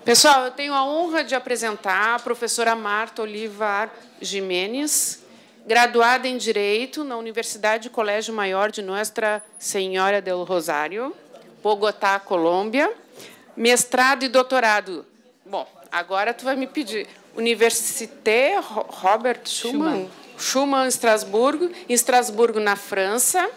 Pessoal, eu tenho a honra de apresentar a professora Marta Oliva Jimenez, graduada em Direito na Universidade Colégio Maior de Nuestra Senhora del Rosário, Bogotá, Colômbia, mestrado e doutorado. Bom, agora tu vai me pedir. Université Robert Schuman, em Estrasburgo, na França.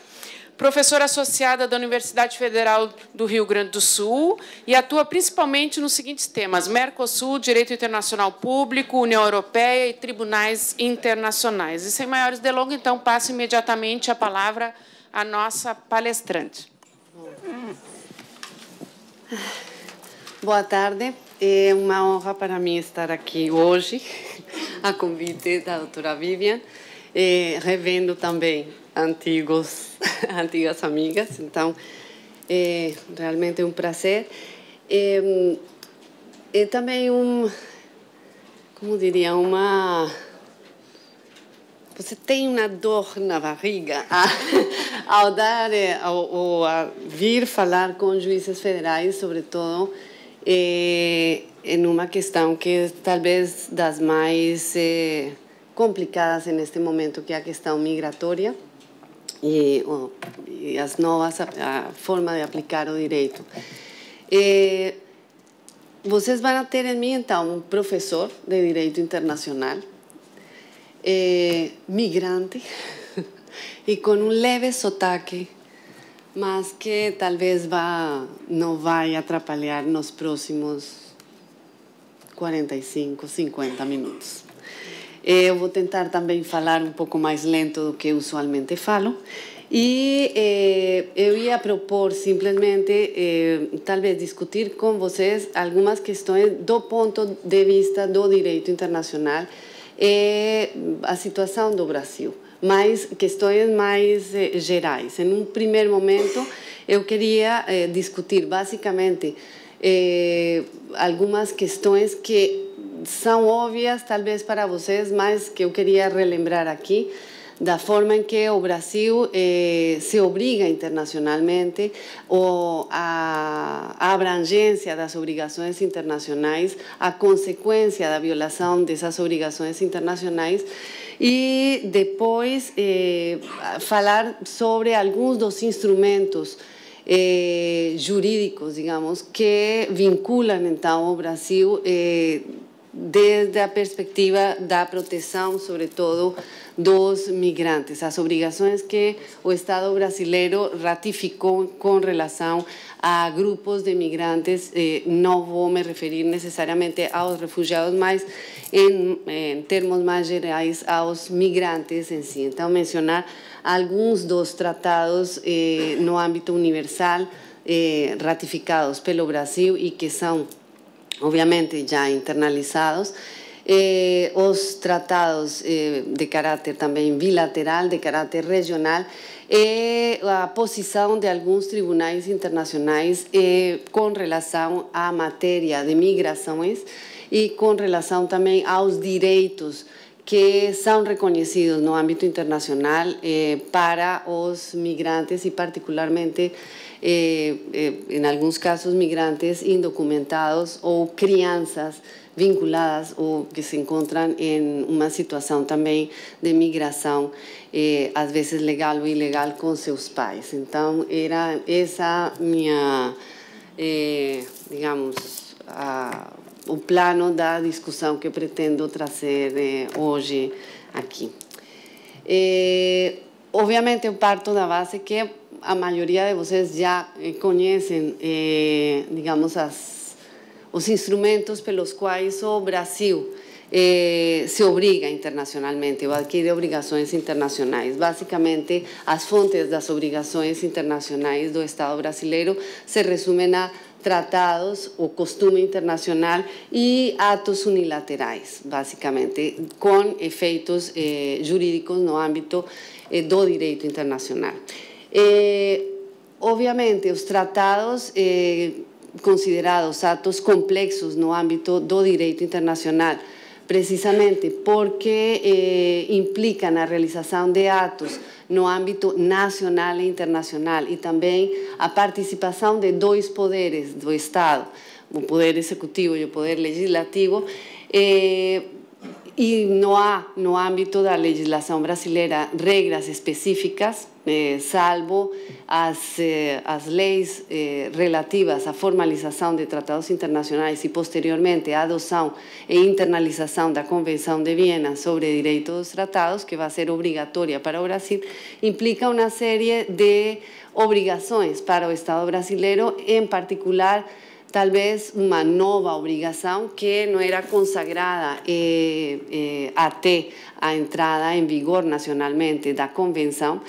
Professora associada da Universidade Federal do Rio Grande do Sul e atua principalmente nos seguintes temas: Mercosul, Direito Internacional Público, União Europeia e Tribunais Internacionais. E sem maiores delongas, então, passo imediatamente a palavra à nossa palestrante. Boa tarde. É uma honra para mim estar aqui hoje, a convite da doutora Vivian, revendo também antigas amigas, então realmente é um prazer. É também como diria, você tem uma dor na barriga ao vir falar com juízes federais, sobretudo em uma questão que é talvez das mais complicadas neste momento, que é a questão migratória e as novas a forma de aplicar o direito. Vocês vão ter em mim, então, um professor de direito internacional, migrante e com um leve sotaque, mas que talvez não vai atrapalhar nos próximos 45, 50 minutos. Eu vou tentar também falar um pouco mais lento do que usualmente falo. E eu ia propor simplesmente, talvez, discutir com vocês algumas questões do ponto de vista do direito internacional e a situação do Brasil, mas questões mais gerais. Em um primeiro momento, eu queria discutir, basicamente, algumas questões que são óbvias, talvez, para vocês, mas que eu queria relembrar aqui, da forma em que o Brasil se obriga internacionalmente, ou a abrangência das obrigações internacionais, a consequência da violação dessas obrigações internacionais, e depois falar sobre alguns dos instrumentos jurídicos, digamos, que vinculam, então, o Brasil desde a perspectiva da proteção, sobretudo, dos migrantes, as obrigações que o Estado brasileiro ratificou com relação a grupos de migrantes. Não vou me referir necessariamente aos refugiados, mas em termos mais gerais aos migrantes em si. Então, mencionar alguns dos tratados no âmbito universal ratificados pelo Brasil e que são, obviamente, já internalizados, os tratados de caráter também bilateral, de caráter regional, e a posição de alguns tribunais internacionais com relação à matéria de migrações e com relação também aos direitos que são reconhecidos no âmbito internacional para os migrantes e, particularmente, em alguns casos, migrantes indocumentados ou crianças vinculadas ou que se encontram em uma situação também de migração, às vezes legal ou ilegal, com seus pais. Então, era essa minha, digamos, o plano da discussão que pretendo trazer hoje aqui. Obviamente, eu parto da base que a maioria de vocês já conhecem, digamos, os instrumentos pelos quais o Brasil se obriga internacionalmente ou adquire obrigações internacionais. Basicamente, as fontes das obrigações internacionais do Estado brasileiro se resumem a tratados, o costume internacional e atos unilaterais, basicamente, com efeitos jurídicos no âmbito do direito internacional. Obviamente, os tratados considerados atos complexos no âmbito do direito internacional, precisamente porque implican a realização de atos no âmbito nacional e internacional e também a participação de dois poderes do Estado, o poder executivo e o poder legislativo, e não há no âmbito da legislação brasileira regras específicas, salvo as leis relativas à formalização de tratados internacionais e, posteriormente, a adoção e internalização da Convenção de Viena sobre Direito dos Tratados, que vai ser obrigatória para o Brasil, implica uma série de obrigações para o Estado brasileiro, em particular, talvez uma nova obrigação que não era consagrada até a entrada em vigor nacionalmente da Convenção,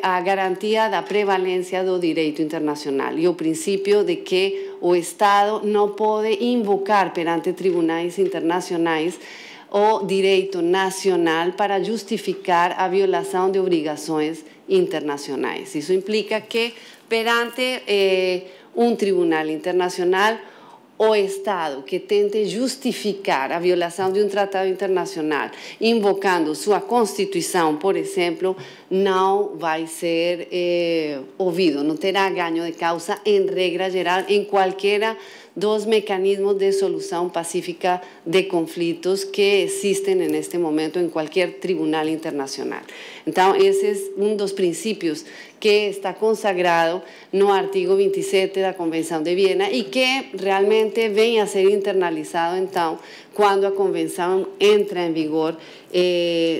a garantia da prevalência do direito internacional e o princípio de que o Estado não pode invocar perante tribunais internacionais o direito nacional para justificar a violação de obrigações internacionais. Isso implica que perante um tribunal internacional, o Estado que tente justificar a violação de um tratado internacional, invocando sua Constituição, por exemplo, não vai ser ouvido, não terá ganho de causa, em regra geral, em qualquer dos mecanismos de solução pacífica de conflitos que existem neste momento em qualquer tribunal internacional. Então, esse é um dos princípios que está consagrado no artigo 27 da Convenção de Viena e que realmente vem a ser internalizado, então, quando a Convenção entra em vigor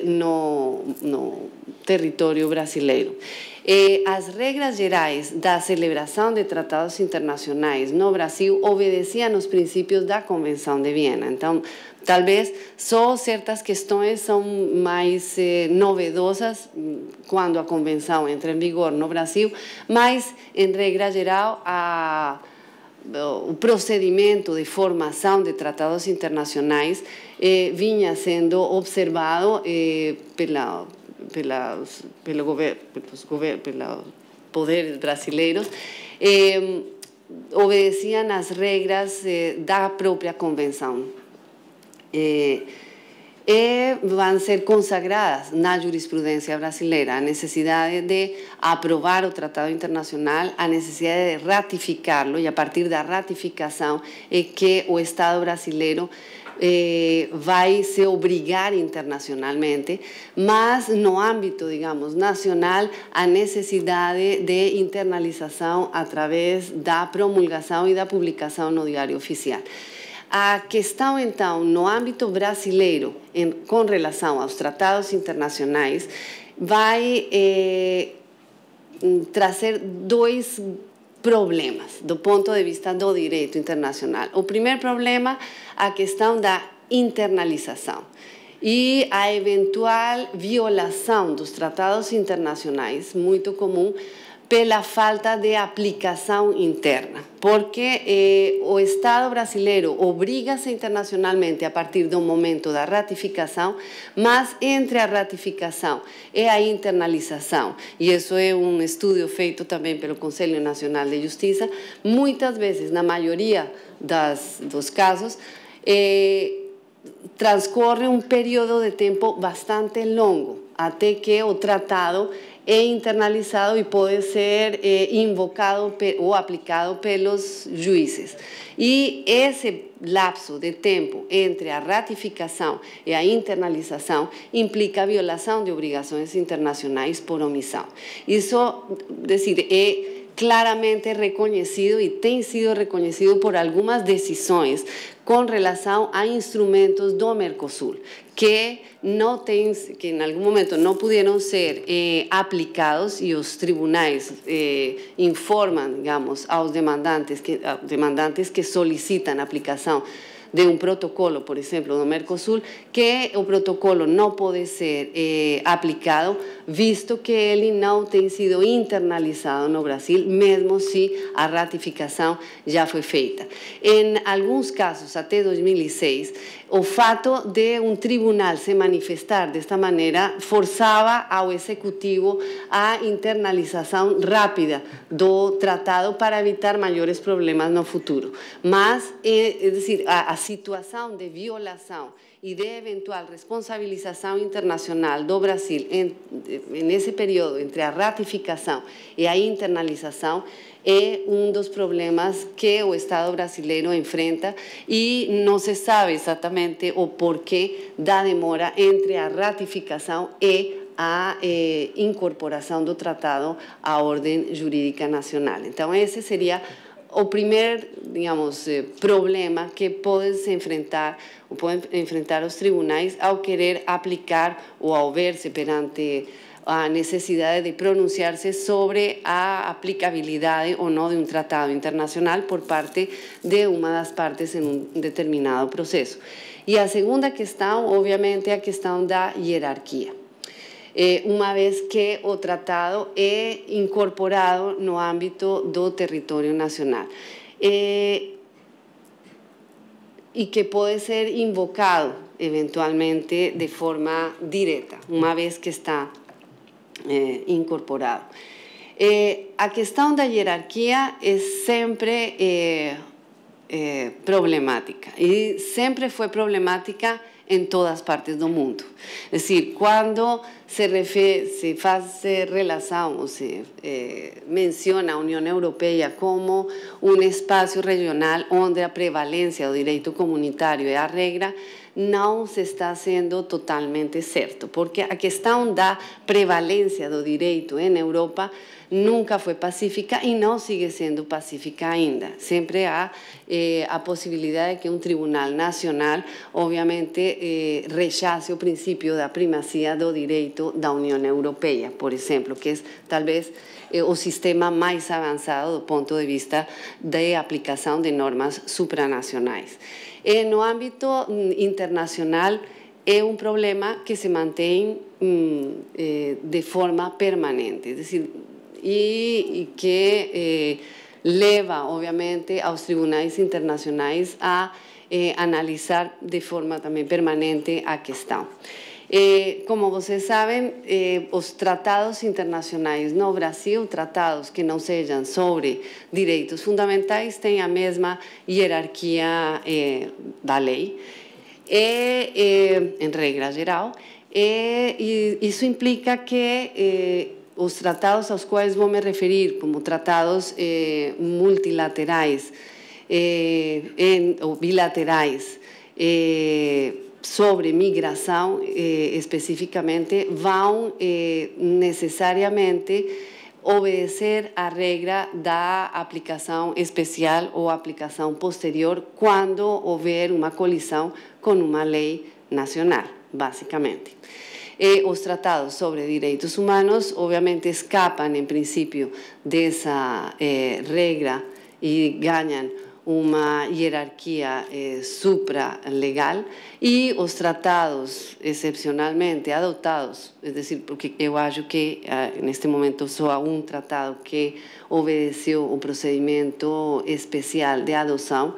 no território brasileiro. As regras gerais da celebração de tratados internacionais no Brasil obedeciam aos princípios da Convenção de Viena. Então, talvez só certas questões são mais novedosas quando a Convenção entra em vigor no Brasil, mas, em regra geral, o procedimento de formação de tratados internacionais vinha sendo observado pelos poderes brasileiros, obedeciam às regras da própria Convenção. E vão ser consagradas na jurisprudência brasileira a necessidade de aprovar o tratado internacional, a necessidade de ratificá-lo, e a partir da ratificação é que o Estado brasileiro vai se obrigar internacionalmente, mas no âmbito, digamos, nacional, a necessidade de internalização através da promulgação e da publicação no Diário Oficial. A questão, então, no âmbito brasileiro, com relação aos tratados internacionais, vai trazer dois problemas do ponto de vista do direito internacional. O primeiro problema, a questão da internalização e a eventual violação dos tratados internacionais, muito comum, pela falta de aplicação interna, porque o Estado brasileiro obriga-se internacionalmente a partir do momento da ratificação, mas entre a ratificação e a internalização, e isso é um estudo feito também pelo Conselho Nacional de Justiça, muitas vezes, na maioria dos casos, transcorre um período de tempo bastante longo, até que o tratado é internalizado e pode ser invocado ou aplicado pelos juízes. E esse lapso de tempo entre a ratificação e a internalização implica a violação de obrigações internacionais por omissão. Isso, é claramente reconhecido e tem sido reconhecido por algumas decisões com relação a instrumentos do Mercosul, que em algum momento não puderam ser aplicados e os tribunais informam, digamos, aos demandantes que solicitam a aplicação de um protocolo, por exemplo, do Mercosul, que o protocolo não pode ser aplicado, visto que ele não tem sido internalizado no Brasil, mesmo se a ratificação já foi feita. Em alguns casos, até 2006, o fato de um tribunal se manifestar desta maneira forçava ao executivo a internalização rápida do tratado para evitar maiores problemas no futuro. Mas, é decir, a situação de violação e de eventual responsabilização internacional do Brasil nesse período entre a ratificação e a internalização é dos problemas que o Estado brasileiro enfrenta e não se sabe exatamente o porquê da demora entre a ratificação e a incorporação do tratado à ordem jurídica nacional. Então, esse seria o primeiro, digamos, problema que podem enfrentar os tribunais ao querer aplicar ou ao ver-se perante a necessidade de pronunciar-se sobre a aplicabilidade ou não de tratado internacional por parte de uma das partes em determinado processo. E a segunda questão, obviamente, é a questão da hierarquia. Uma vez que o tratado é incorporado no âmbito do território nacional. E que pode ser invocado, eventualmente, de forma direta, uma vez que está incorporado. A questão da hierarquia é sempre problemática e sempre foi problemática em todas as partes do mundo. É decir, quando se faz relação ou se menciona a União Europeia como espaço regional onde a prevalência do direito comunitário é a regra, não se está sendo totalmente certo, porque a questão da prevalência do direito em Europa nunca foi pacífica e não sigue sendo pacífica ainda. Sempre há a possibilidade de que tribunal nacional, obviamente, rechace o princípio da primazia do direito da União Europeia, por exemplo, que é talvez o sistema mais avançado do ponto de vista da aplicação de normas supranacionais. No âmbito internacional, é problema que se mantém de forma permanente, é decir, e que leva, obviamente, aos tribunais internacionais a analisar de forma também permanente a questão. Como vocês sabem, os tratados internacionais no Brasil, tratados que não sejam sobre direitos fundamentais, têm a mesma hierarquia da lei, em regra geral, e isso implica que os tratados aos quais vou me referir, como tratados multilaterais ou bilaterais, sobre migração especificamente, vão necessariamente obedecer à regra da aplicação especial ou aplicação posterior quando houver uma colisão com uma lei nacional, basicamente. Os tratados sobre direitos humanos, obviamente, escapam, em princípio, dessa regra e ganham uma hierarquia supralegal, e os tratados excepcionalmente adotados, é decir, porque eu acho que neste momento só há tratado que obedeceu o procedimento especial de adoção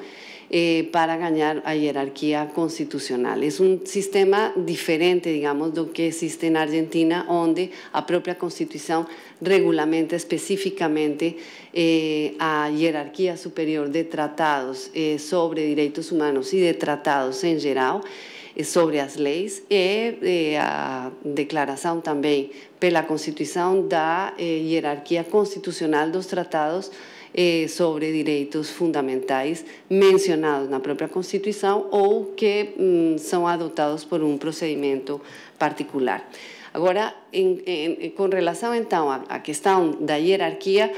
para ganhar a hierarquia constitucional. É sistema diferente, digamos, do que existe na Argentina, onde a própria Constituição regulamenta especificamente a hierarquia superior de tratados sobre direitos humanos e de tratados em geral, sobre as leis, e a declaração também pela Constituição da hierarquia constitucional dos tratados sobre direitos fundamentais mencionados na própria Constituição ou que são adotados por procedimento particular. Agora, com relação, então, à questão da hierarquia,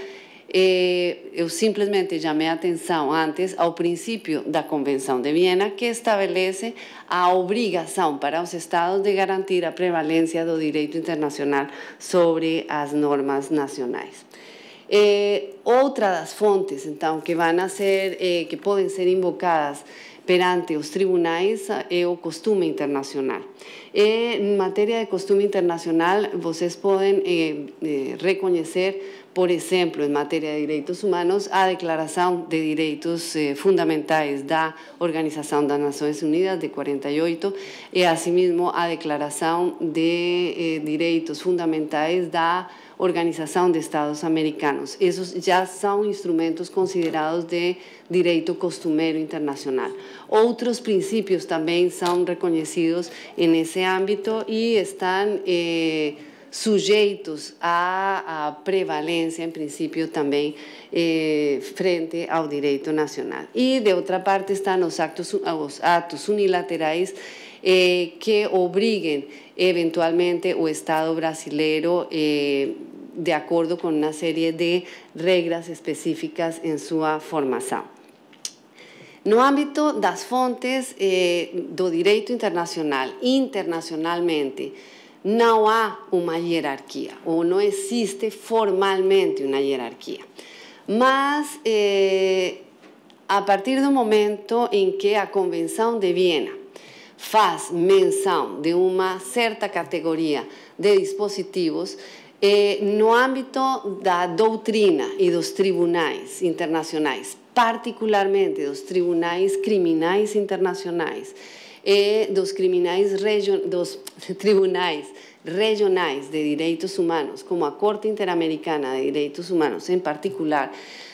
eu simplesmente chamei a atenção antes ao princípio da Convenção de Viena, que estabelece a obrigação para os Estados de garantir a prevalência do direito internacional sobre as normas nacionais. Outra das fontes, então, que que podem ser invocadas perante os tribunais é o costume internacional. Em matéria de costume internacional, vocês podem reconhecer por exemplo, em matéria de direitos humanos, a Declaração de Direitos Fundamentais da Organização das Nações Unidas, de 48, e, asimismo, a Declaração de Direitos Fundamentais da Organização de Estados Americanos. Esses já são instrumentos considerados de direito costumeiro internacional. Outros princípios também são reconhecidos nesse âmbito e estão sujeitos à prevalência, em princípio, também frente ao direito nacional. E, de outra parte, estão os atos unilaterais que obriguem, eventualmente, o Estado brasileiro, de acordo com uma série de regras específicas em sua formação. No âmbito das fontes do direito internacional, internacionalmente, não há uma hierarquia, ou não existe formalmente uma hierarquia. Mas, a partir do momento em que a Convenção de Viena faz menção de uma certa categoria de dispositivos, no âmbito da doutrina e dos tribunais internacionais, particularmente dos tribunais criminais internacionais e dos tribunais regionais de direitos humanos, como a Corte Interamericana de Direitos Humanos em particular,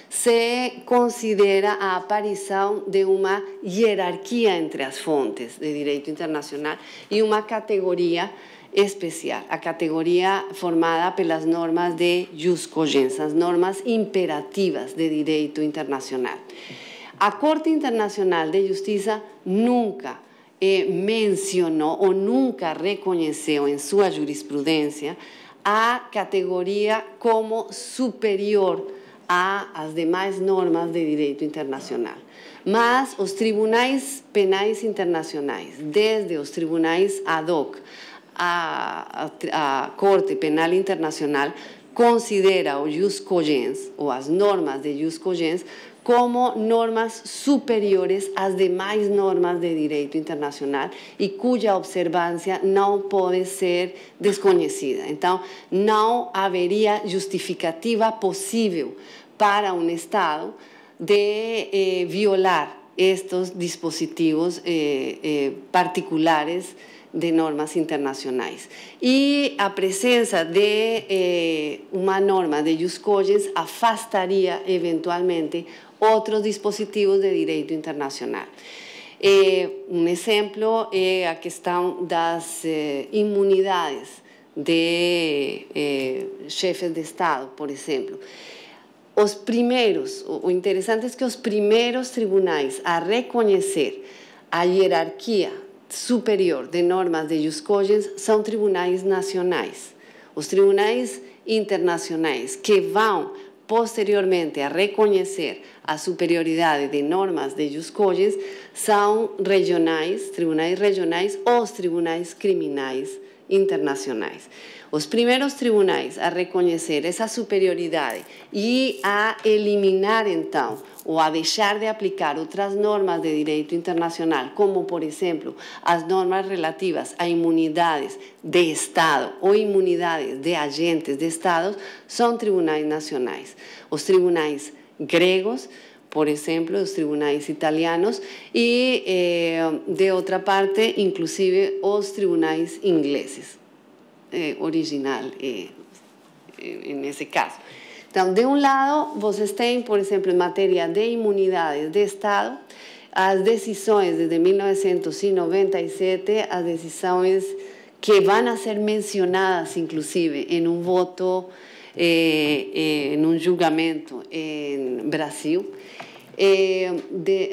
se considera a aparição de uma hierarquia entre as fontes de direito internacional e uma categoria especial, a categoria formada pelas normas de jus cogens, as normas imperativas de direito internacional. A Corte Internacional de Justiça nunca mencionou ou nunca reconheceu em sua jurisprudência a categoria como superior às demais normas de direito internacional. Mas os tribunais penais internacionais, desde os tribunais ad hoc, a Corte Penal Internacional considera o jus cogens, ou as normas de jus cogens, como normas superiores às demais normas de direito internacional e cuja observância não pode ser desconhecida. Então, não haveria justificativa possível para um Estado de violar estes dispositivos particulares de normas internacionais. E a presença de uma norma de jus cogens afastaria, eventualmente, outros dispositivos de direito internacional. Um exemplo é a questão das imunidades de chefes de Estado, por exemplo. Os primeiros, o interessante é que os primeiros tribunais a reconhecer a hierarquia superior de normas de jus cogens são tribunais nacionais. Os tribunais internacionais que vão posteriormente a reconhecer a superioridade de normas de jus cogens são regionais, tribunais regionais ou os tribunais criminais internacionais. Os primeiros tribunais a reconhecer essa superioridade e a eliminar, então, ou a deixar de aplicar outras normas de direito internacional, como, por exemplo, as normas relativas a imunidades de Estado ou imunidades de agentes de Estado, são tribunais nacionais. Os tribunais gregos, por exemplo, os tribunais italianos e, de outra parte, inclusive, os tribunais ingleses, original, nesse caso. Então, de um lado, vocês têm, por exemplo, em matéria de imunidades de Estado, as decisões desde 1997, as decisões que vão a ser mencionadas, inclusive, em um voto, em um julgamento em Brasil,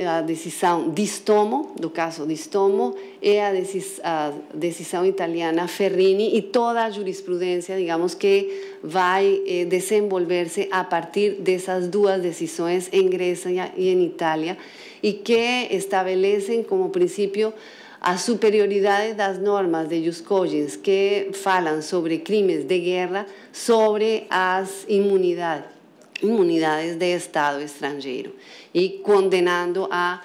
a decisão Distomo, do caso Distomo, e a decisão italiana Ferrini e toda a jurisprudência, digamos, que vai desenvolver-se a partir dessas duas decisões em Grécia e em Itália e que estabelecem como princípio a superioridade das normas de jus cogens que falam sobre crimes de guerra sobre as imunidades de Estado estrangeiro e condenando a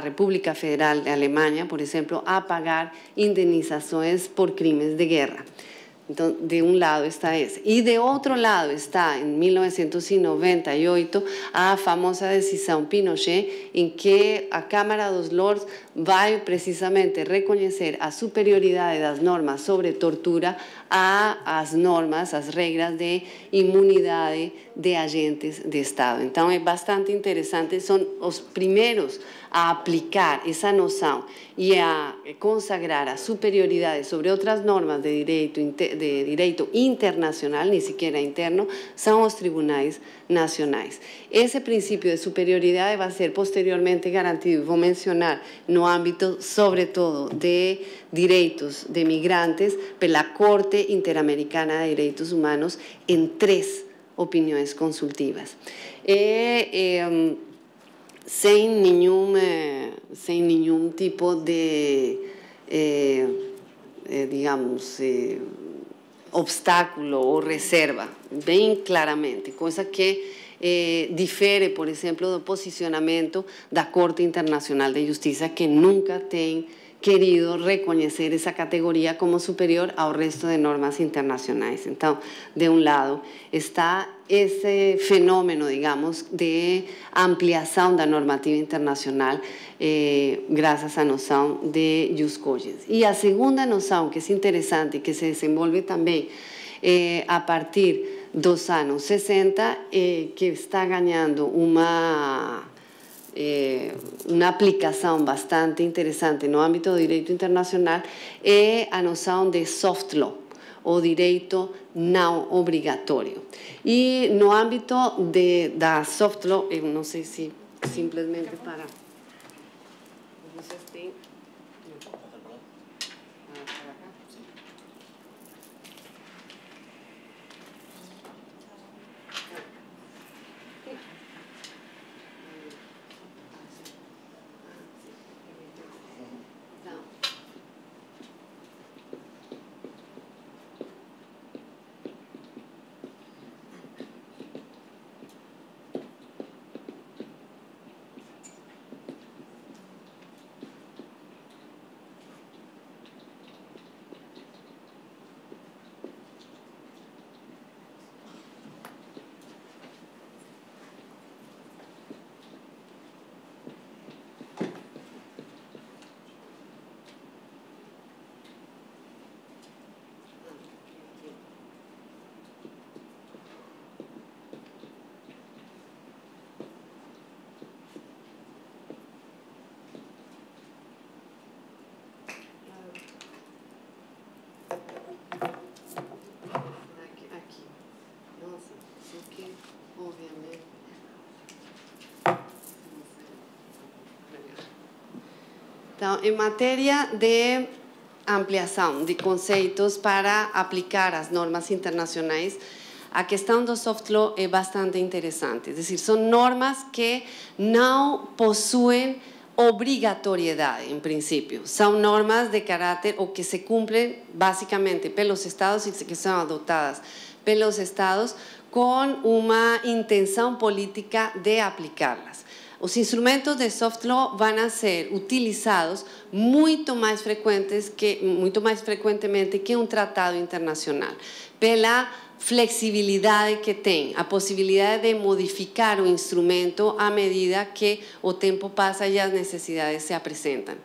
República Federal de Alemanha, por exemplo, a pagar indenizações por crimes de guerra. Entonces, de un lado está ese. Y de outro lado está, en 1998, a famosa decisão Pinochet, em que a Câmara dos Lords vai precisamente reconhecer a superioridade das normas sobre tortura às normas, às regras de imunidade de agentes de Estado. Então, é bastante interessante, são os primeiros a aplicar essa noção e a consagrar a superioridade sobre outras normas de direito internacional, nem sequer interno, são os tribunais nacionais. Esse princípio de superioridade vai ser posteriormente garantido, vou mencionar, no âmbito, sobretudo, de direitos de migrantes pela Corte Interamericana de Direitos Humanos em 3 opiniões consultivas. Sem nenhum tipo de, digamos, obstáculo ou reserva, bem claramente, coisa que difere, por exemplo, do posicionamento da Corte Internacional de Justiça, que nunca tem querido reconhecer essa categoria como superior ao resto de normas internacionais. Então, de um lado, está esse fenômeno, digamos, de ampliação da normativa internacional graças à noção de jus cogens. E a segunda noção, que é interessante, que se desenvolve também a partir dos anos 60, que está ganhando uma aplicação bastante interessante no âmbito do direito internacional, é a noção de soft law, o direito não obrigatório. E no âmbito da soft law, eu não sei se simplesmente para... Vocês têm... Então, em matéria de ampliação de conceitos para aplicar as normas internacionais, a questão do soft law é bastante interessante. É decir, são normas que não possuem obrigatoriedade, em princípio. São normas de caráter ou que se cumprem basicamente pelos Estados e que são adotadas pelos Estados com uma intenção política de aplicá-las. Os instrumentos de soft law vão a ser utilizados muito mais frequentemente que um tratado internacional, pela flexibilidade que tem, a possibilidade de modificar o instrumento à medida que o tempo passa e as necessidades se apresentam.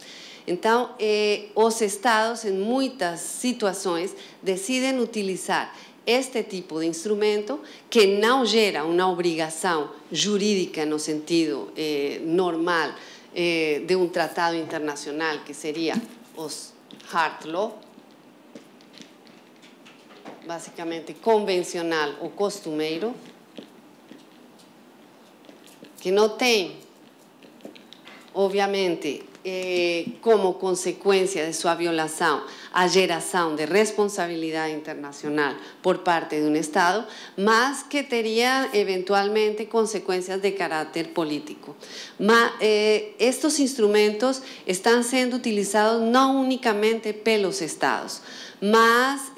Então, os Estados, em muitas situações, decidem utilizar este tipo de instrumento que não gera uma obrigação jurídica no sentido normal de um tratado internacional, que seria os hard law, basicamente convencional ou costumeiro, que não tem, obviamente, como consequência de sua violação, a geração de responsabilidade internacional por parte de um Estado, mas que teria eventualmente consequências de caráter político. Mas estes instrumentos estão sendo utilizados não unicamente pelos Estados, mas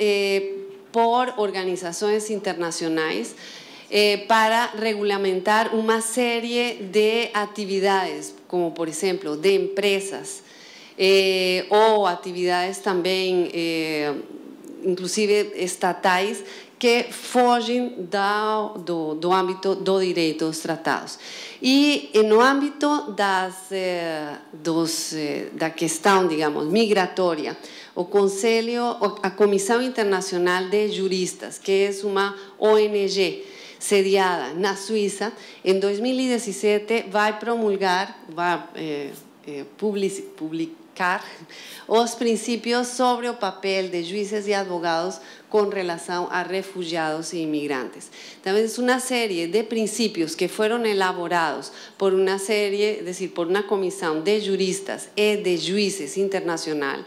por organizações internacionais para regulamentar uma série de atividades, como por exemplo de empresas ou atividades também inclusive estatais, que fogem do âmbito do direito dos tratados. E no âmbito da questão, digamos, migratória, a Comissão Internacional de Juristas, que é uma ONG sediada na Suíça, em 2017 vai promulgar, vai publicar os princípios sobre o papel de juízes e advogados com relação a refugiados e imigrantes. Também é uma série de princípios que foram elaborados por uma série, es decir, por uma comissão de juristas e de juízes internacional,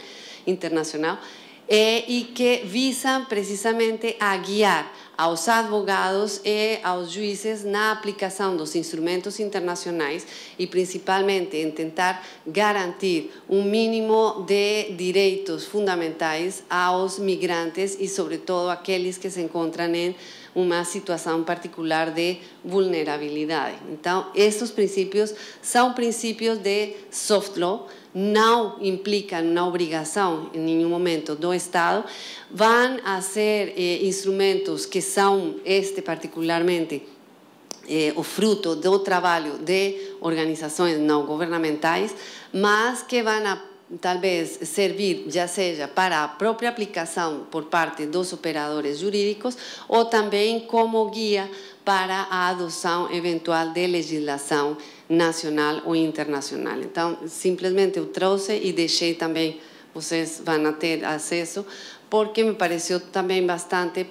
e que visam precisamente a guiar aos advogados e aos juízes na aplicação dos instrumentos internacionais e principalmente em tentar garantir mínimo de direitos fundamentais aos migrantes e sobretudo aqueles que se encontram em uma situação particular de vulnerabilidade. Então, estes princípios são princípios de soft law, não implicam uma obrigação em nenhum momento do Estado, vão a ser instrumentos que são, particularmente, o fruto do trabalho de organizações não governamentais, mas que vão a talvez servir, já seja para a própria aplicação por parte dos operadores jurídicos ou também como guia para a adoção eventual de legislação nacional ou internacional. Então, simplesmente eu trouxe e deixei também, vocês vão ter acesso, porque me pareceu também bastante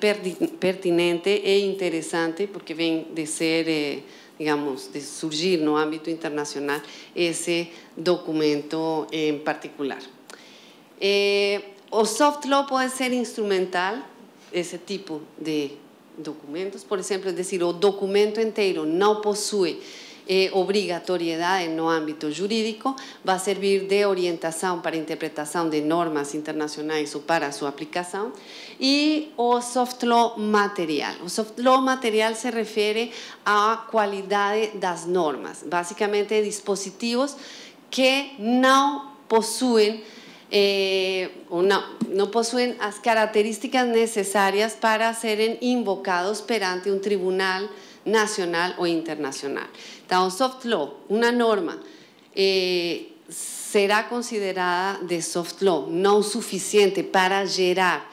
pertinente e interessante, porque vem de ser, digamos, de surgir no âmbito internacional esse documento em particular. O soft law pode ser instrumental, esse tipo de documentos, por exemplo, es decir, o documento inteiro não possui obrigatoriedade no âmbito jurídico, vai servir de orientação para a interpretação de normas internacionais ou para a sua aplicação. E o soft law material. O soft law material se refere à qualidade das normas, basicamente dispositivos que não possuem não possuem as características necessárias para serem invocados perante um tribunal nacional ou internacional. Então, soft law, uma norma, será considerada de soft law, não suficiente para gerar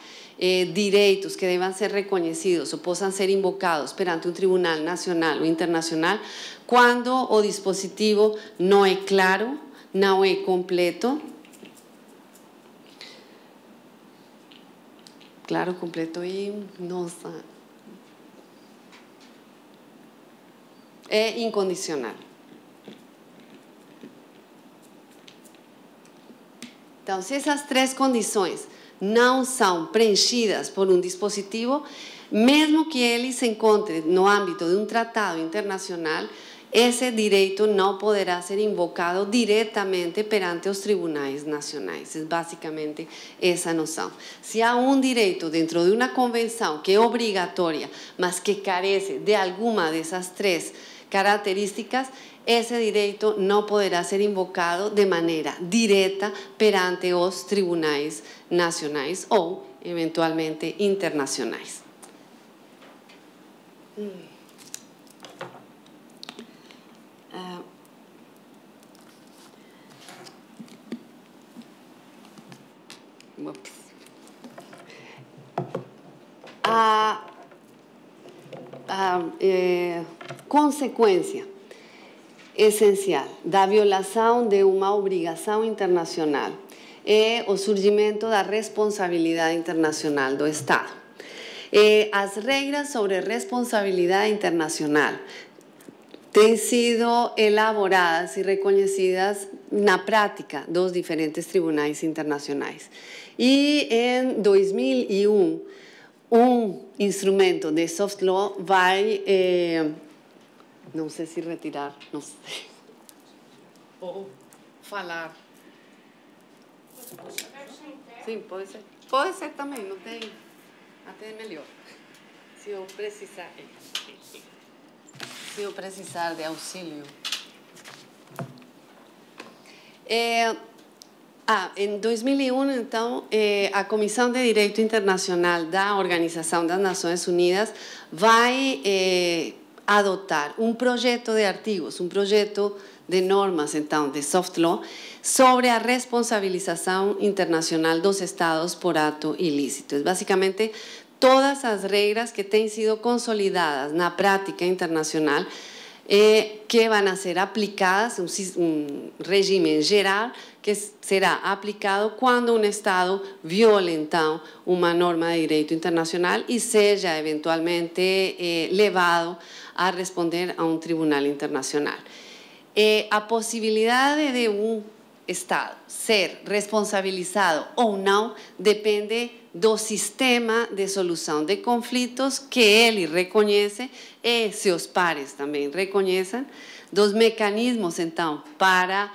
direitos que devam ser reconhecidos ou possam ser invocados perante um tribunal nacional ou internacional, quando o dispositivo não é claro, não é completo. Claro, completo e, nossa, é incondicional. Então, se essas três condições não são preenchidas por um dispositivo, mesmo que ele se encontre no âmbito de um tratado internacional, esse direito não poderá ser invocado diretamente perante os tribunais nacionais. É basicamente essa noção. Se há um direito dentro de uma convenção que é obrigatória, mas que carece de alguma dessas três características, esse direito não poderá ser invocado de maneira direta perante os tribunais nacionais ou, eventualmente, internacionais. Consequência essencial da violação de uma obrigação internacional é o surgimento da responsabilidade internacional do Estado. As regras sobre responsabilidade internacional têm sido elaboradas e reconhecidas na prática dos diferentes tribunais internacionais. E em 2001, um instrumento de soft law vai, não sei se retirar, não sei, ou falar. Sim, pode ser. Pode ser também, não tem, até melhor. Se eu precisar de auxílio. Em 2001, então, a Comissão de Direito Internacional da Organização das Nações Unidas vai adotar um projeto de artigos, um projeto de normas, então, de soft law, sobre a responsabilização internacional dos Estados por ato ilícito. Basicamente, todas as regras que têm sido consolidadas na prática internacional que van a ser aplicadas, un régimen geral que será aplicado cuando un Estado violenta una norma de derecho internacional y sea eventualmente llevado a responder a un tribunal internacional. A posibilidad de un Estado ser responsabilizado ou não depende do sistema de solução de conflitos que ele reconhece e seus pares também reconheçam, dos mecanismos, então, para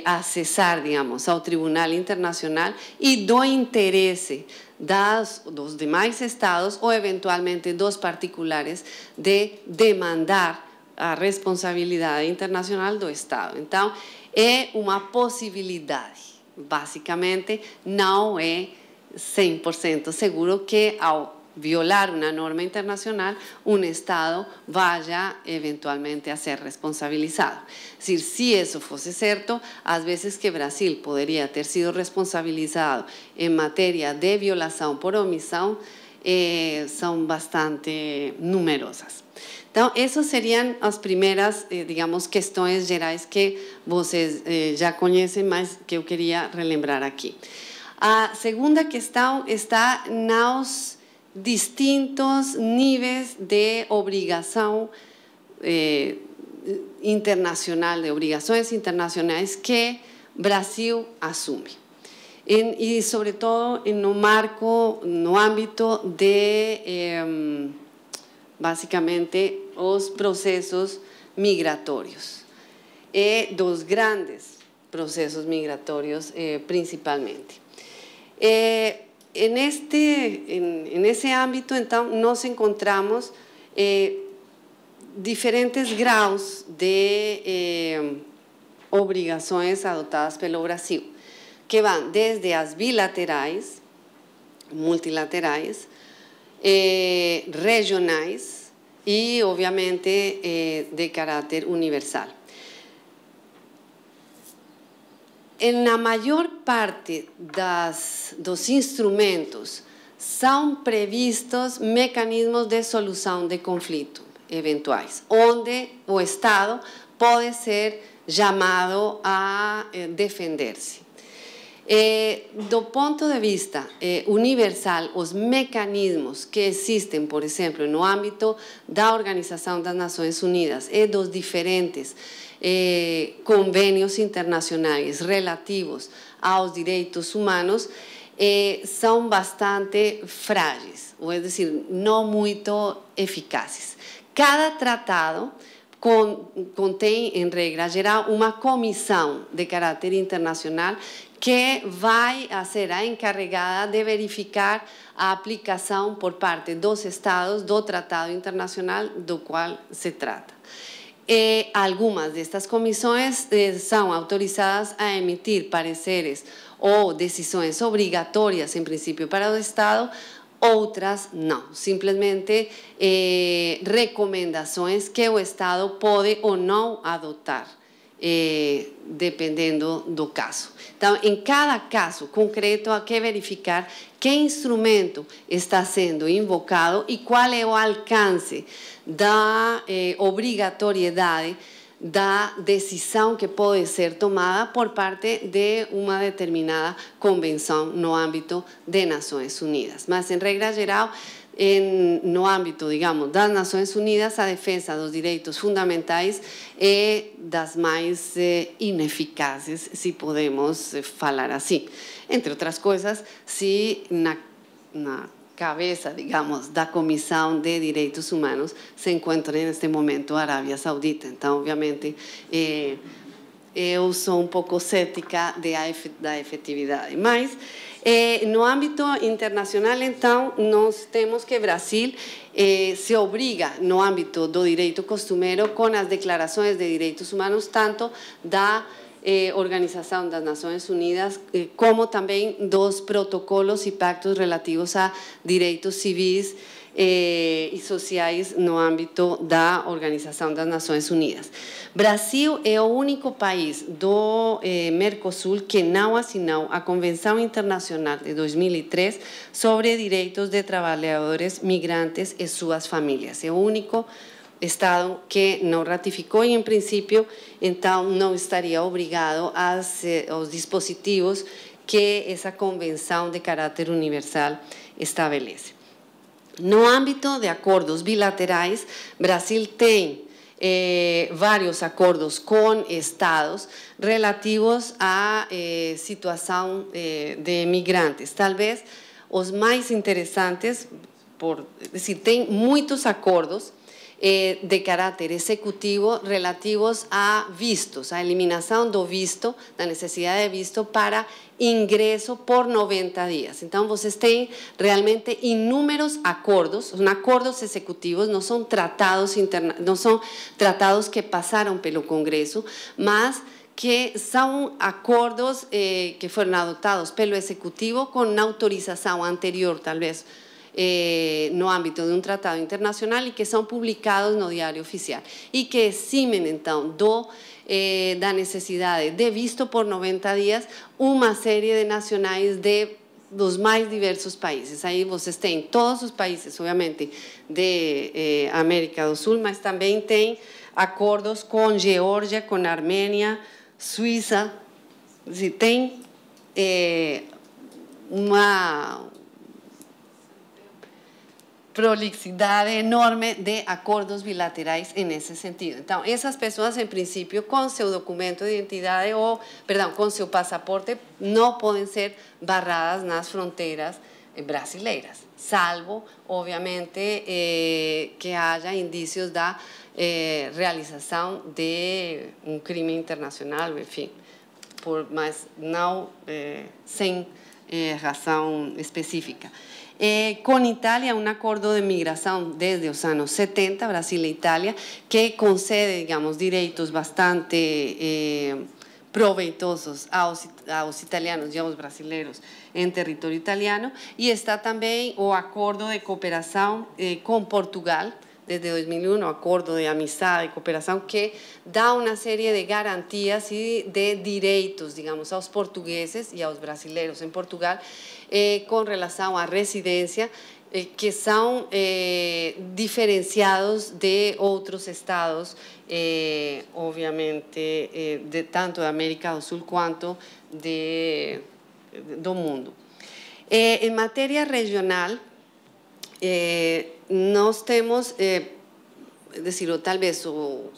acessar, digamos, ao Tribunal Internacional e do interesse dos demais Estados ou, eventualmente, dos particulares de demandar a responsabilidade internacional do Estado. Então, é uma possibilidade. Basicamente, não é 100% seguro que, ao violar uma norma internacional, um Estado vaya eventualmente a ser responsabilizado. Es decir, si eso fuese cierto, às vezes que Brasil poderia ter sido responsabilizado em matéria de violação por omissão, são bastante numerosas. Então, essas seriam as primeiras, digamos, questões gerais que vocês já conhecem, mas que eu queria relembrar aqui. A segunda questão está nos distintos níveis de obrigação internacional, de obrigações internacionais que Brasil assume. E, sobre todo, no marco, no âmbito de, basicamente, os processos migratórios e dos grandes processos migratórios, principalmente. En ese ámbito, então, nos encontramos diferentes graus de obrigações adotadas pelo Brasil, que vão desde as bilaterais, multilaterais, regionais e, obviamente, de caráter universal. Na maior parte dos instrumentos são previstos mecanismos de solução de conflito eventuais, onde o Estado pode ser chamado a defender-se. Do ponto de vista universal, os mecanismos que existem, por exemplo, no âmbito da Organização das Nações Unidas e dos diferentes convênios internacionais relativos aos direitos humanos, são bastante frágeis, ou é dizer, não muito eficazes. Cada tratado contém, em regra geral, uma comissão de caráter internacional que vai ser a encarregada de verificar a aplicação por parte dos Estados do tratado internacional do qual se trata. Algumas destas comissões são autorizadas a emitir pareceres ou decisões obrigatórias, em princípio, para o Estado, outras não. Simplesmente recomendações que o Estado pode ou não adotar, dependendo do caso. Então, em cada caso concreto, há que verificar que instrumento está sendo invocado e qual é o alcance da obrigatoriedade da decisão que pode ser tomada por parte de uma determinada convenção no âmbito de Nações Unidas. Mas, em regra geral, no âmbito, digamos, das Nações Unidas, a defesa dos direitos fundamentais é das mais ineficazes, se podemos falar assim. Entre outras coisas, se na cabeça, digamos, da Comissão de Direitos Humanos se encontra neste momento a Arábia Saudita. Então, obviamente, eu sou um pouco cética da efetividade. Mas, no âmbito internacional, então, nós temos que Brasil se obriga, no âmbito do direito costumeiro, com as declarações de direitos humanos, tanto da Organização das Nações Unidas, como também dos protocolos e pactos relativos a direitos civis e sociais no âmbito da Organização das Nações Unidas. Brasil é o único país do Mercosul que não assinou a Convenção Internacional de 2003 sobre direitos de trabalhadores migrantes e suas famílias. É o único Estado que não ratificou e, em princípio, então não estaria obrigado aos dispositivos que essa convenção de caráter universal estabelece. No âmbito de acordos bilaterais, Brasil tem vários acordos com estados relativos à situação de migrantes. Talvez os mais interessantes, tem muitos acordos de caráter executivo relativos a vistos, a eliminação do visto, da necessidade de visto para ingresso por 90 dias. Então, vocês têm realmente inúmeros acordos, são acordos executivos, não são tratados que passaram pelo Congresso, mas que são acordos que foram adotados pelo Executivo com autorização anterior, talvez, no âmbito de um tratado internacional e que são publicados no Diário Oficial e que eximem, então, da necessidade de visto por 90 dias uma série de nacionais dos mais diversos países. Aí vocês têm todos os países, obviamente, de América do Sul, mas também tem acordos com Geórgia, com Armênia, Suíça. Tem uma prolixidade enorme de acordos bilaterais nesse sentido. Então, essas pessoas, em princípio, com seu documento de identidade com seu passaporte, não podem ser barradas nas fronteiras brasileiras, salvo, obviamente, que haja indícios da realização de um crime internacional, enfim, mas não sem razão específica. Com Itália, um acordo de migração desde os anos 70, Brasil e Itália, que concede, digamos, direitos bastante proveitosos aos italianos e aos brasileiros em território italiano. E está também o acordo de cooperação com Portugal, desde 2001, o acordo de amizade e cooperação, que dá uma série de garantias e de direitos, digamos, aos portugueses e aos brasileiros em Portugal, com relação à residência, que são diferenciados de outros estados, obviamente, tanto da América do Sul quanto do mundo. Em matéria regional, nós temos, ou talvez o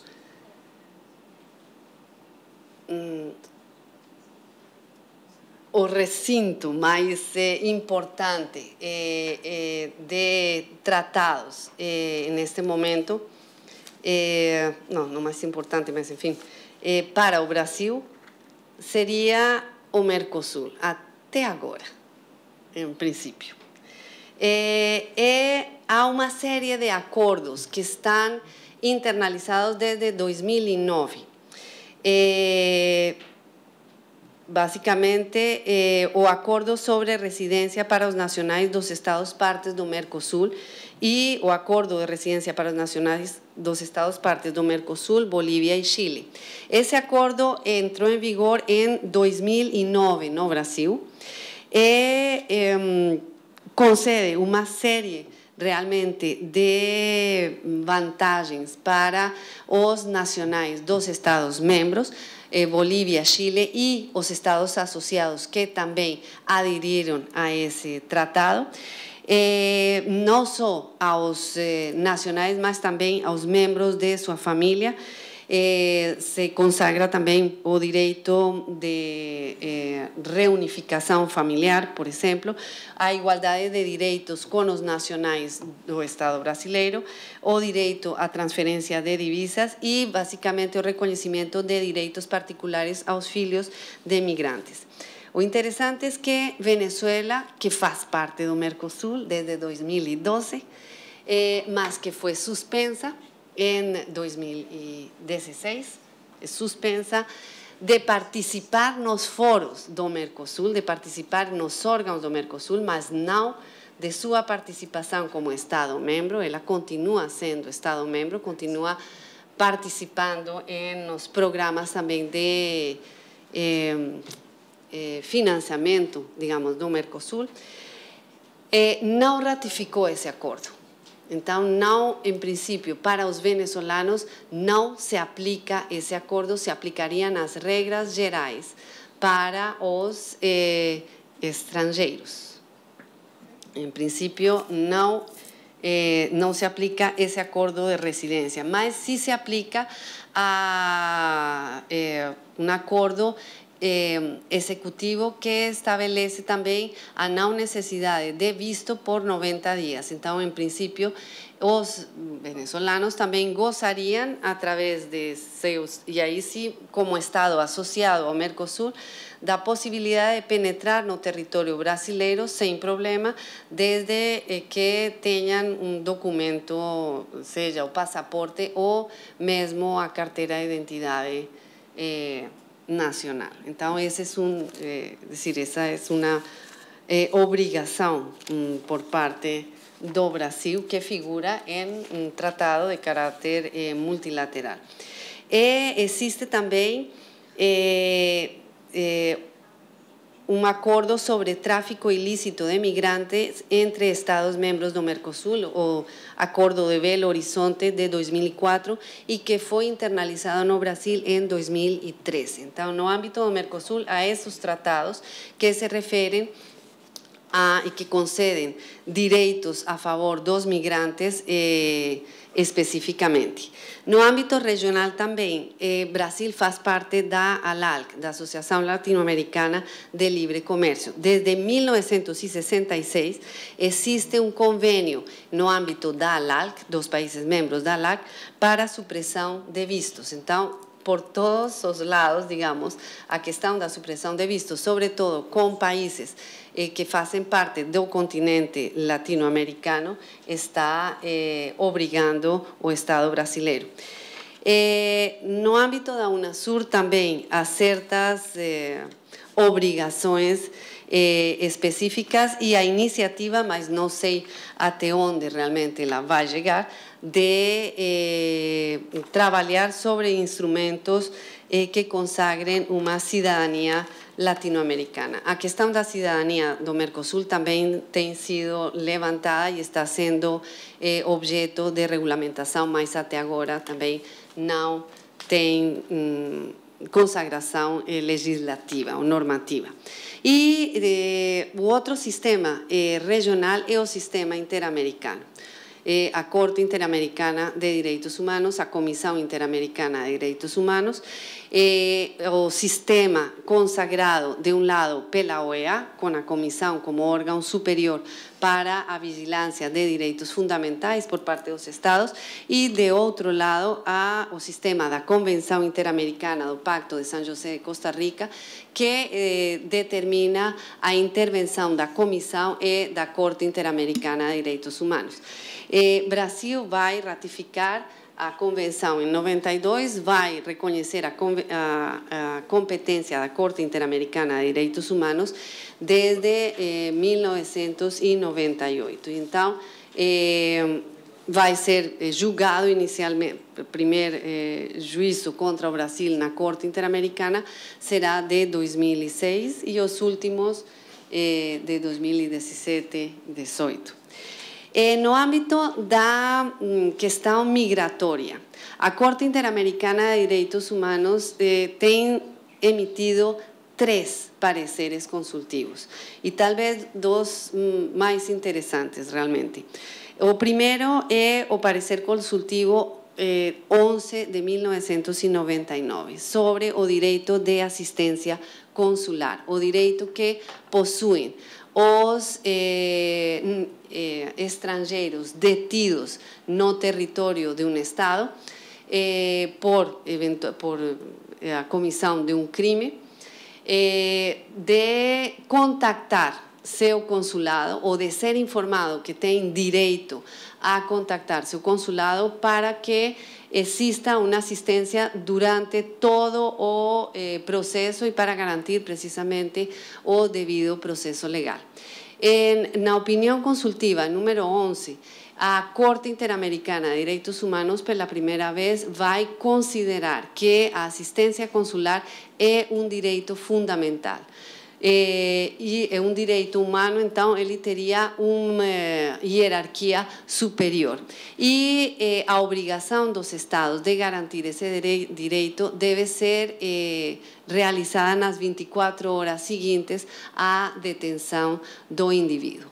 recinto mais importante de tratados neste momento, não mais importante, mas enfim, para o Brasil, seria o Mercosul, até agora, em princípio. Há uma série de acordos que estão internalizados desde 2009. Basicamente, o acordo sobre residência para os nacionais dos estados partes do Mercosul e o acordo de residência para os nacionais dos estados partes do Mercosul, Bolívia e Chile. Esse acordo entrou em vigor em 2009 no Brasil e concede uma série realmente de vantagens para os nacionais dos estados membros, Bolívia, Chile e os estados associados que também aderiram a esse tratado, não só aos nacionais, mas também aos membros de sua família. Se consagra também o direito de reunificação familiar, por exemplo, a igualdade de direitos com os nacionais do Estado brasileiro, o direito à transferência de divisas e, basicamente, o reconhecimento de direitos particulares aos filhos de imigrantes. O interessante é que Venezuela, que faz parte do Mercosul desde 2012, mas que foi suspensa em 2016, suspensa de participar nos foros do Mercosul, de participar nos órgãos do Mercosul, mas não de sua participação como Estado-membro. Ela continua sendo Estado-membro, continua participando nos programas também de financiamento, digamos, do Mercosul. Não ratificou esse acordo. Então, não, em princípio, para os venezuelanos, não se aplica esse acordo, se aplicariam as regras gerais para os estrangeiros. Em princípio, não se aplica esse acordo de residência, mas sim se aplica a um acordo executivo que estabelece também a não necessidade de visto por 90 dias. Então, em princípio, os venezolanos também gozariam, através de seus, e aí sim, como Estado associado ao Mercosul, da possibilidade de penetrar no território brasileiro sem problema, desde que tenham documento, seja o passaporte ou mesmo a carteira de identidade nacional. Então, essa é uma obrigação por parte do Brasil que figura em um tratado de caráter multilateral. Existe também um acordo sobre tráfico ilícito de migrantes entre Estados-membros do Mercosul, o Acordo de Belo Horizonte de 2004, e que foi internalizado no Brasil em 2013. Então, no âmbito do Mercosul, há esses tratados que se referem e que concedem direitos a favor dos migrantes especificamente. No âmbito regional também, Brasil faz parte da ALALC, da Associação Latino-Americana de Livre Comércio. Desde 1966 existe um convênio no âmbito da ALALC, dos países membros da ALALC, para a supressão de vistos. Então, por todos os lados, digamos, a questão da supressão de vistos, sobretudo com países que fazem parte do continente latino-americano, está obrigando o Estado brasileiro. No âmbito da Unasur também há certas obrigações específicas e a iniciativa, mas não sei até onde realmente ela vai chegar, de trabalhar sobre instrumentos que consagrem uma cidadania latino-americana. A questão da cidadania do Mercosul também tem sido levantada e está sendo objeto de regulamentação, mas até agora também não tem consagração legislativa ou normativa. E o outro sistema regional é o sistema interamericano. A Corte Interamericana de Direitos Humanos, a Comissão Interamericana de Direitos Humanos, o sistema consagrado, de um lado, pela OEA, com a Comissão como órgão superior para a vigilância de direitos fundamentais por parte dos Estados, e, de outro lado, o sistema da Convenção Interamericana do Pacto de São José de Costa Rica, que determina a intervenção da Comissão e da Corte Interamericana de Direitos Humanos. Brasil vai ratificar a convenção em 92, vai reconhecer a competência da Corte Interamericana de Direitos Humanos desde 1998. Então, vai ser julgado inicialmente, o primeiro juízo contra o Brasil na Corte Interamericana será de 2006 e os últimos de 2017 e 2018. No âmbito da questão migratória, a Corte Interamericana de Direitos Humanos tem emitido 3 pareceres consultivos e talvez 2 mais interessantes realmente. O primeiro é o parecer consultivo 11 de 1999 sobre o direito de assistência consular, o direito que possuem os estrangeiros detidos no território de um Estado por a comissão de um crime, de contactar seu consulado ou de ser informado que tem direito a contactar seu consulado para que exista una asistencia durante todo o proceso y para garantir precisamente o debido proceso legal. En la opinión consultiva número 11, a Corte Interamericana de Direitos Humanos pela primeira vez vai considerar que a assistência consular é um direito fundamental. E é um direito humano, então ele teria uma hierarquia superior. E a obrigação dos Estados de garantir esse direito deve ser realizada nas 24 horas seguintes à detenção do indivíduo.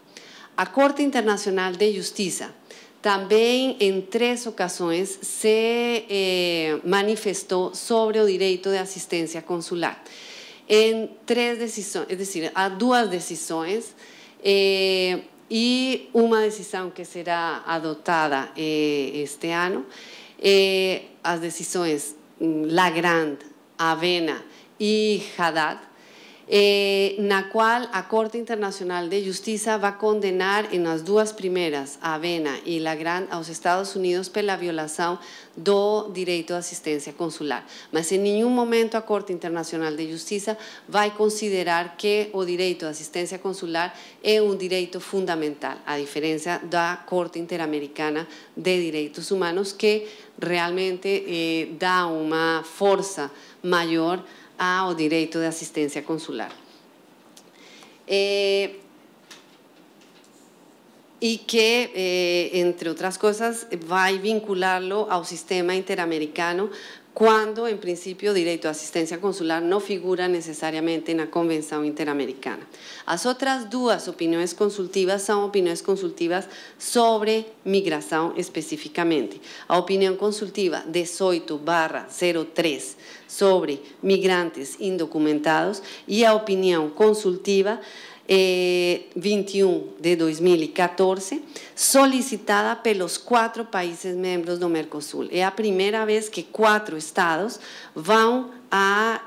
A Corte Internacional de Justiça também, em 3 ocasiões, se manifestou sobre o direito de assistência consular. Em 3 decisões, é decir, há 2 decisões e uma decisão que será adotada este ano. As decisões Lagrand, Avena e Haddad, na qual a Corte Internacional de Justiça vai condenar em as 2 primeiras, Avena e Lagrand, aos Estados Unidos pela violação do direito de assistência consular. Mas em nenhum momento a Corte Internacional de Justiça vai considerar que o direito de assistência consular é um direito fundamental, a diferença da Corte Interamericana de Direitos Humanos, que realmente dá uma força maior ao direito de assistência consular. E que, entre outras coisas, vai vinculá-lo ao sistema interamericano quando, em princípio, o direito de assistência consular não figura necessariamente na Convenção Interamericana. As outras 2 opiniões consultivas são opiniões consultivas sobre migração especificamente. A opinião consultiva 18/03 sobre migrantes indocumentados e a opinião consultiva 21 de 2014, solicitada pelos 4 países membros do Mercosul. É a primeira vez que 4 estados vão à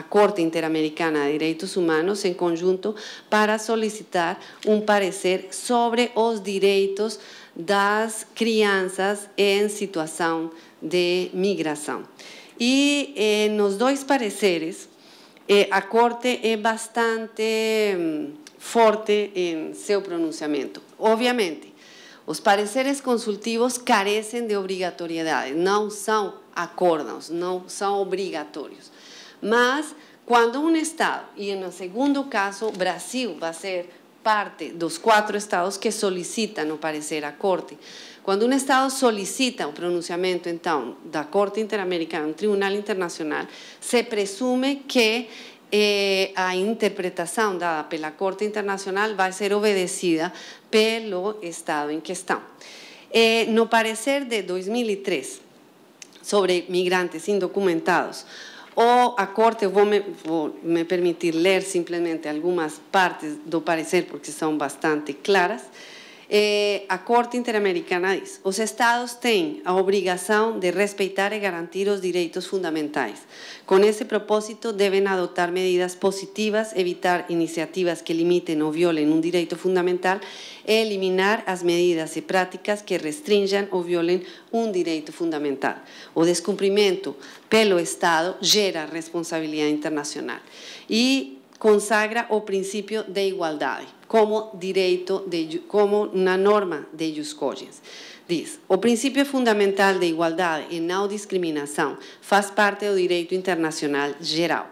Corte Interamericana de Direitos Humanos em conjunto para solicitar um parecer sobre os direitos das crianças em situação de migração. E nos 2 pareceres, a Corte é bastante forte em seu pronunciamento. Obviamente, os pareceres consultivos carecem de obrigatoriedade, não são acordos, não são obrigatórios. Mas, quando um Estado, e no segundo caso, o Brasil vai ser parte dos 4 estados que solicitam o parecer à Corte, quando um Estado solicita o pronunciamento, então, da Corte Interamericana, um tribunal internacional, se presume que a interpretação dada pela Corte Internacional vai ser obedecida pelo Estado em questão. No parecer de 2003, sobre migrantes indocumentados, a Corte, vou me permitir ler simplesmente algumas partes do parecer, porque são bastante claras. A Corte Interamericana diz: os Estados têm a obrigação de respeitar e garantir os direitos fundamentais. Com esse propósito, devem adotar medidas positivas, evitar iniciativas que limitem ou violen um direito fundamental e eliminar as medidas e práticas que restringam ou violen um direito fundamental. O descumprimento pelo Estado gera responsabilidade internacional e consagra o princípio de igualdade como direito, como uma norma de jus cogens. Diz: o princípio fundamental de igualdade e não discriminação faz parte do direito internacional geral,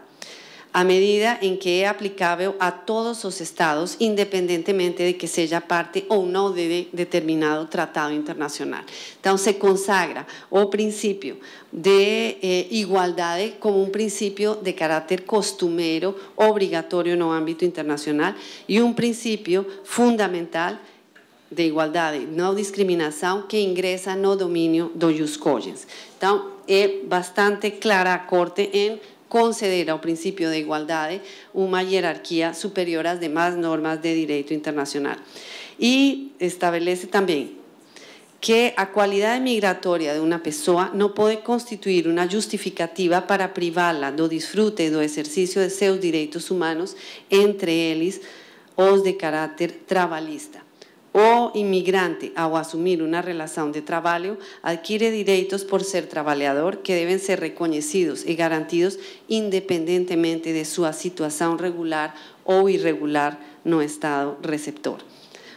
à medida em que é aplicável a todos os Estados, independentemente de que seja parte ou não de determinado tratado internacional. Então, se consagra o princípio de igualdade como um princípio de caráter costumeiro, obrigatório no âmbito internacional, e um princípio fundamental de igualdade, não discriminação, que ingressa no domínio do jus cogens. Então, é bastante clara a Corte em conceder ao princípio de igualdade uma hierarquia superior às demais normas de direito internacional. E estabelece também que a qualidade migratória de uma pessoa não pode constituir uma justificativa para privá-la do desfrute e do exercício de seus direitos humanos, entre eles os de caráter trabalhista. O imigrante, ao assumir uma relação de trabalho, adquire direitos por ser trabalhador que devem ser reconhecidos e garantidos independentemente de sua situação regular ou irregular no estado receptor.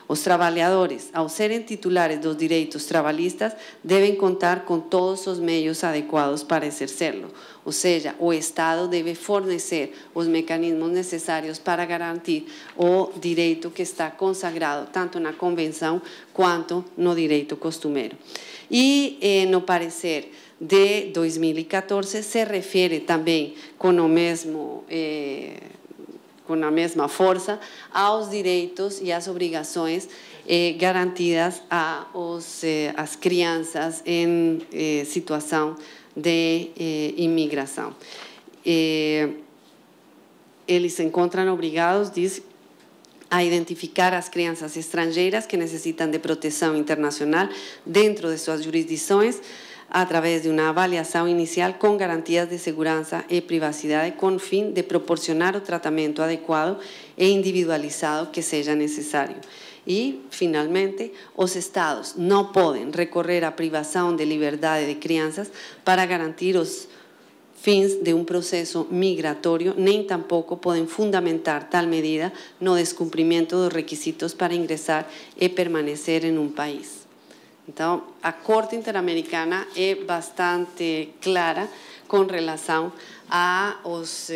Os trabalhadores, ao serem titulares dos direitos trabalhistas, devem contar com todos os meios adequados para exercerlo. Ou seja, o Estado deve fornecer os mecanismos necessários para garantir o direito que está consagrado tanto na Convenção quanto no direito costumeiro. E no parecer de 2014 se refere também com a mesma força aos direitos e às obrigações garantidas às crianças em situação de imigração. Eles se encontram obrigados, diz, a identificar as crianças estrangeiras que necessitam de proteção internacional dentro de suas jurisdições, através de uma avaliação inicial com garantias de segurança e privacidade, com o fim de proporcionar o tratamento adequado e individualizado que seja necessário. E, finalmente, os Estados não podem recorrer à privação de liberdade de crianças para garantir os fins de um processo migratório, nem tampouco podem fundamentar tal medida no descumprimento dos requisitos para ingressar e permanecer em um país. Então, a Corte Interamericana é bastante clara com relação aos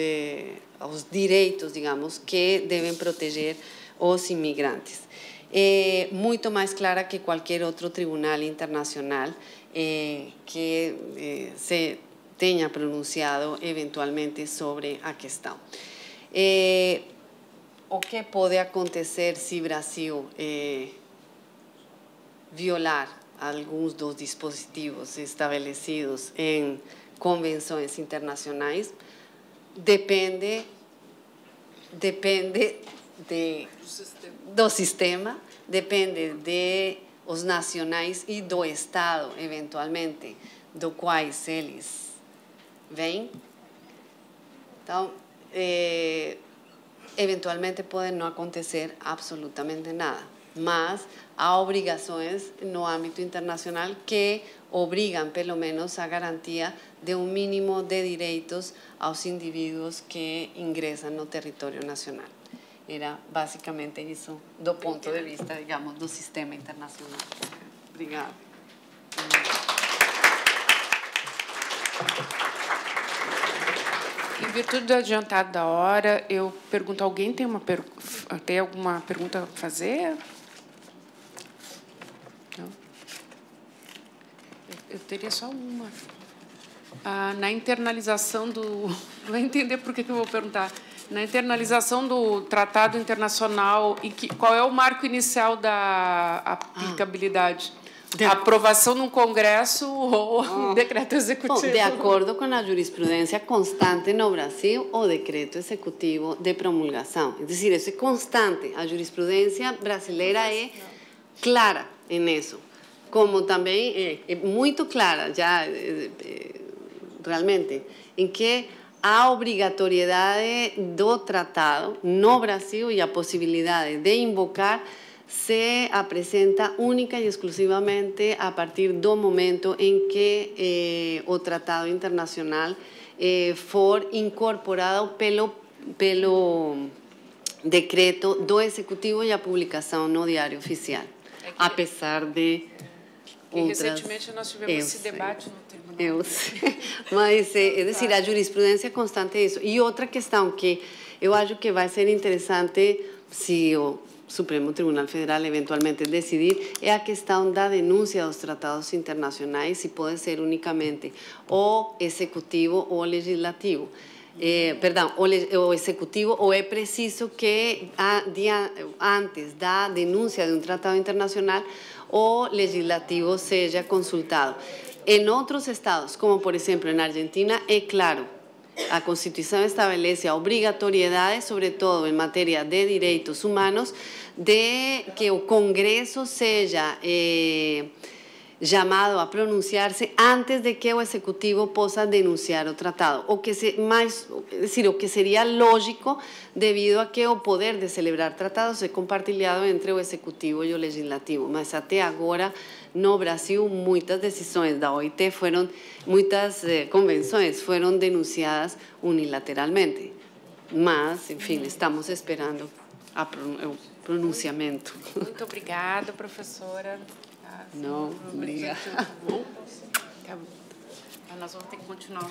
direitos, digamos, que devem proteger os imigrantes. É muito mais clara que qualquer outro tribunal internacional que se tenha pronunciado eventualmente sobre a questão. O que pode acontecer se o Brasil violar alguns dos dispositivos estabelecidos em convenções internacionais? Depende do sistema, depende de os nacionais e do Estado, eventualmente, do quais eles vêm. Então, eventualmente pode não acontecer absolutamente nada, mas há obrigações no âmbito internacional que obrigam, pelo menos, a garantia de um mínimo de direitos aos indivíduos que ingressam no território nacional. Era basicamente isso do ponto de vista, digamos, do sistema internacional. Obrigada. Em virtude do adiantado da hora, eu pergunto, alguém tem alguma pergunta a fazer? Não? Eu teria só uma. Na internalização do... Vai entender por que eu vou perguntar. Na internalização do tratado internacional, qual é o marco inicial da aplicabilidade? A aprovação num congresso ou decreto executivo? Bom, de acordo com a jurisprudência constante no Brasil, o decreto executivo de promulgação. É dizer, isso é constante. A jurisprudência brasileira é clara nisso. Como também é muito clara, já realmente, em que a obrigatoriedade do tratado no Brasil e a possibilidade de invocar se apresenta única e exclusivamente a partir do momento em que o tratado internacional for incorporado pelo decreto do Executivo e a publicação no Diário Oficial, apesar de outras... Recentemente nós tivemos esse debate no tribunal. Eu sei, mas é dizer, a jurisprudência constante é isso. E outra questão que eu acho que vai ser interessante se o Supremo Tribunal Federal eventualmente decidir é a questão da denúncia dos tratados internacionais, se pode ser unicamente o executivo ou o legislativo. Perdão, o executivo, ou é preciso que antes da denúncia de um tratado internacional o legislativo seja consultado. Em outros estados, como por exemplo na Argentina, é claro, a Constituição estabelece a obrigatoriedade, sobretudo em matéria de direitos humanos, de que o Congresso seja llamado a pronunciarse antes de que o executivo possa denunciar o tratado, o que seria lógico devido a que o poder de celebrar tratados é compartilhado entre o executivo e o legislativo, mas até agora no Brasil muitas decisões da OIT muitas convenções foram denunciadas unilateralmente, mas, enfim, estamos esperando o pronunciamento. Muito obrigada, professora. Não, obrigada. Nós vamos ter que continuar.